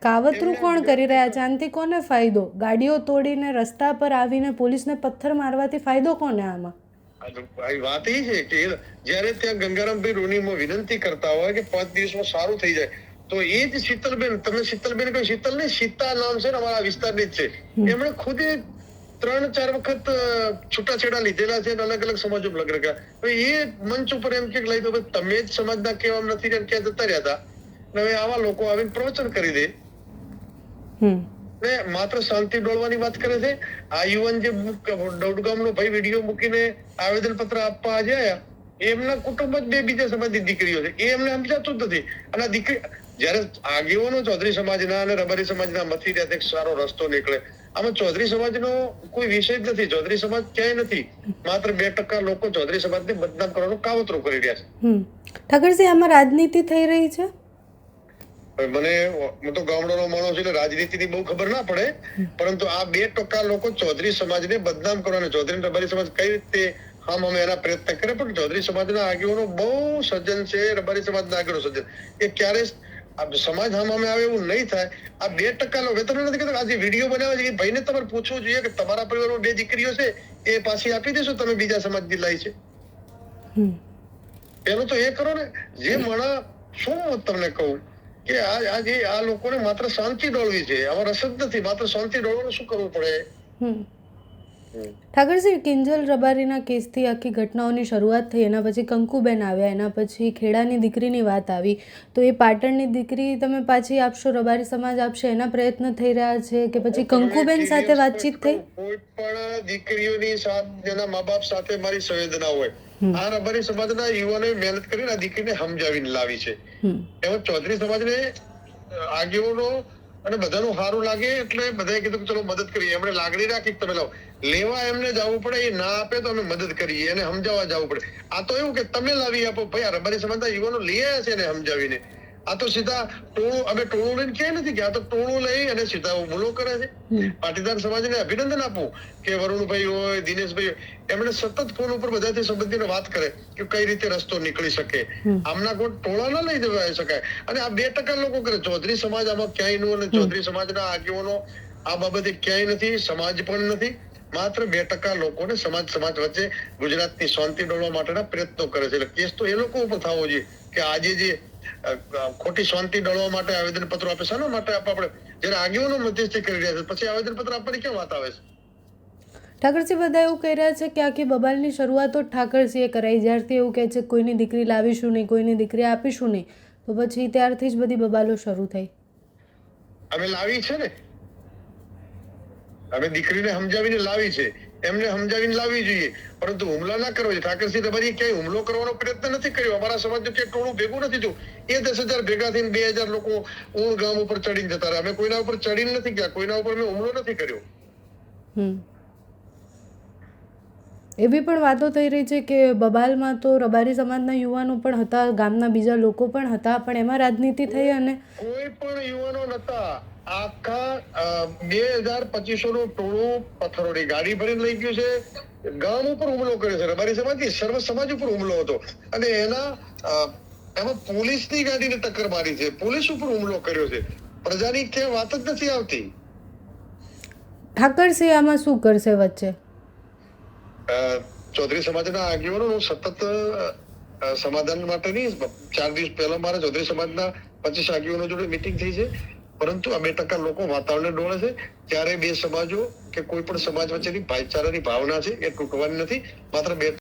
કાવતરું કોણ કરી રહ્યા છે? આનાથી કોને ફાયદો? ગાડીઓ તોડીને રસ્તા પર આવીને પોલીસને પથ્થર મારવાથી ફાયદો કોને આમાં? વાત એ છે કે જયારે ત્યાં ગંગારામભાઈ રોનીમાં વિનંતી કરતા હોય કે 5 દિવસમાં સારું થઈ જાય, તો એ જ શીતલબેન, તમે શીતલબેન કહ્યું, શીતલ નહીં, સીતા નામ છે ને, અમારા વિસ્તારની જ છે. એમણે ખુદ 3-4 વખત છૂટાછેડા લીધેલા છે, અલગ અલગ સમાજોમાં લગ્ન કર્યા. એ મંચ ઉપર એમ કે લઈ દો, તમે જ સમાજના કેવા નથી ક્યાં જતા રહ્યા હતા, હવે આવા લોકો આવીને પ્રવચન કરી દે ને માત્ર શાંતિ ડોળવાની વાત કરે છે. આ યુવાન જે દોડગામનો ભાઈ વિડીયો મૂકીને આવેદન પત્ર આપવા આજે આવ્યા, એમના કુટુંબ જ 2 બીજા સમાજની દીકરીઓ છે, એ એમને સમજાતું જ નથી. અને આ દીકરી જયારે આગેવાનો ચૌધરી સમાજના અને રબારી સમાજના મથી રહ્યા એક સારો રસ્તો નીકળે. આમાં ચૌધરી સમાજનો કોઈ વિષય જ નથી, ચૌધરી સમાજ ક્યાંય નથી, માત્ર 2% લોકો ચૌધરી સમાજને બદનામ કરવાનું કાવતરું કરી રહ્યા છે. ઠાકરસિંહ, આમાં રાજનીતિ થઈ રહી છે? મને, હું તો ગામડાનો માણસ છું એટલે રાજનીતિની બહુ ખબર ના પડે, પરંતુ આ 2% લોકો ચૌધરી સમાજને બદનામ કરવાના, ચૌધરી રબારી સમાજ કઈ રીતે અમે એના પ્રયત્ન કરે, પણ ચૌધરી સમાજના આગેવાનો બહુ સજ્જન છે, રબારી સમાજના આગેવાનો સજ્જન. એ ક્યારે સમાજ અમે આવે એવું નહીં થાય. આ 2% લોકો, તમને નથી કહેતો, આ જે વિડીયો બનાવે છે એ ભાઈને તમારે પૂછવું જોઈએ કે તમારા પરિવારમાં 2 દીકરીઓ છે, એ પાછી આપી દેશો તમે બીજા સમાજની લાવી છે? પેલું તો એ કરો ને. જે માણસ, શું હું તમને કહું કે આ લોકોને માત્ર શાંતિ ડોળવી છે, આમાં રસ જ નથી. માત્ર શાંતિ ડોળવાનું શું કરવું પડે? ઠાકરસિંહ, કિંજલ રબારીના કેસથી આખી ઘટનાઓની શરૂઆત થઈ, એના પછી કંકુબેન આવ્યા, એના પછી ખેડાની દીકરીની વાત આવી, તો એ પાટણની દીકરી તમે પાછી આપશો, રબારી સમાજ આપશે, એના પ્રયત્ન થઈ રહ્યા છે કે પછી કંકુબેન સાથે વાતચીત થઈ? કોઈ પણ દીકરીઓની સાથે, જેના મા બાપ સાથે મારી સંવેદના હોય, આ રબારી સમાજના યુવાનોએ મહેનત કરીને આ દીકરીને સમજાવીને લાવી છે. એમાં ચૌધરી સમાજને આગેવાનો અને બધાનું સારું લાગે એટલે બધાએ કીધું કે ચલો મદદ કરીએ. એમણે લાગણી રાખી તમે લાવો, લેવા એમને જવું પડે, એ ના આપે તો અમે મદદ કરીએ, એને સમજાવવા જવું પડે. આ તો એવું કે તમે લાવી આપો. ભાઈ, આ રબારી સમાજના યુવાનો લઈ આવ્યા છે એને સમજાવીને. આ તો સીધા ટોળું, અમે ટોળું લઈને ક્યાંય નથી ગયા, તો ટોળું લઈ અને સીધા હુમલો કરે છે. પાટીદાર સમાજને અભિનંદન આપું કે વરુણભાઈ હોય, દિનેશભાઈ હોય, એમણે સતત ફોન ઉપર બધાથી સંબંધીને વાત કરે કે કઈ રીતે રસ્તો નીકળી શકે. આમના કોઈ ટોળા ના લઈ જવા શકાય. અને આ 2% લોકો કરે. ચૌધરી સમાજ આમાં ક્યાંય નું, અને ચૌધરી સમાજના આગેવાનો આ બાબતે ક્યાંય નથી, સમાજ પણ નથી. માત્ર 2% લોકોને સમાજ વચ્ચે ગુજરાતની શાંતિ ડોળવા માટેના પ્રયત્નો કરે છે. એટલે કેસ તો એ લોકો ઉપર થવો જોઈએ કે આજે જે ખોટી શાંતિ ડળવા માટે આવેદન પત્રો આપે, શાના માટે આપવા પડે? જયારે આગેવાનો મધ્યસ્થી કરી રહ્યા છે, પછી આવેદન પત્ર આપવાની ક્યાં વાત આવે છે? ઠાકરસિંહ, બધા એવું કહી રહ્યા છે કે આખી બબાલની શરૂઆત તો ઠાકરસિંહે કરાઈ. જ્યારથી એવું કહે છે કોઈની દીકરી લાવીશું નહીં, કોઈની દીકરી આપીશું નહીં, તો પછી ત્યારથી જ બધી બબાલો શરૂ થઈ. અમે લાવી છે ને, અમે દીકરીને સમજાવીને લાવી છે, એમને સમજાવીને લાવવી જોઈએ, પરંતુ હુમલા ના કરવો જોઈએ. ઠાકરસિંહ રબારીએ ક્યાંય હુમલો કરવાનો પ્રયત્ન નથી કર્યો. અમારા સમાજનું ક્યાંય ટોળું ભેગું નથી થયું. એ 10,000 ભેગા થઈને 2,000 લોકો ઊણ ગામ ઉપર ચડીને જતા રહ્યા. અમે કોઈના ઉપર ચડીને નથી ગયા, કોઈના ઉપર અમે હુમલો નથી કર્યો. એવી પણ વાતો થઈ રહી છે કે બબાલમાં તો રબારી સમાજના યુવાનો પણ હતા, ગામના બીજા લોકો પણ હતા, પણ એમાં રાજનીતિ થઈ અને કોઈ પણ યુવાનો નતા. આખા 2,025 નું ટોળું પથ્થરોની ગાડી ભરીને લઈ ગયું છે, ગામ ઉપર હુમલો કર્યો છે. રબારી સમાજની સર્વ સમાજ ઉપર હુમલો હતો અને એમાં પોલીસની ગાડીને ટક્કર મારી છે, પોલીસ ઉપર હુમલો કર્યો છે. પ્રજાની ક્યાં વાત જ નથી આવતી. ઠાકરસિંહ આમાં શું કરશે વચ્ચે? ચૌધરી સમાજના આગેવાનો સતત સમાધાન માટેની 4 દિવસ પહેલા મારા ચૌધરી સમાજના 25 આગેવાનો જોડે મીટિંગ થઈ છે, પરંતુ આ 2% લોકો વાતાવરણને ડોળે છે. ત્યારે 2 સમાજો કે કોઈ પણ સમાજ વચ્ચેની ભાઈચારાની ભાવના છે એ તૂટવાની નથી. માત્ર 2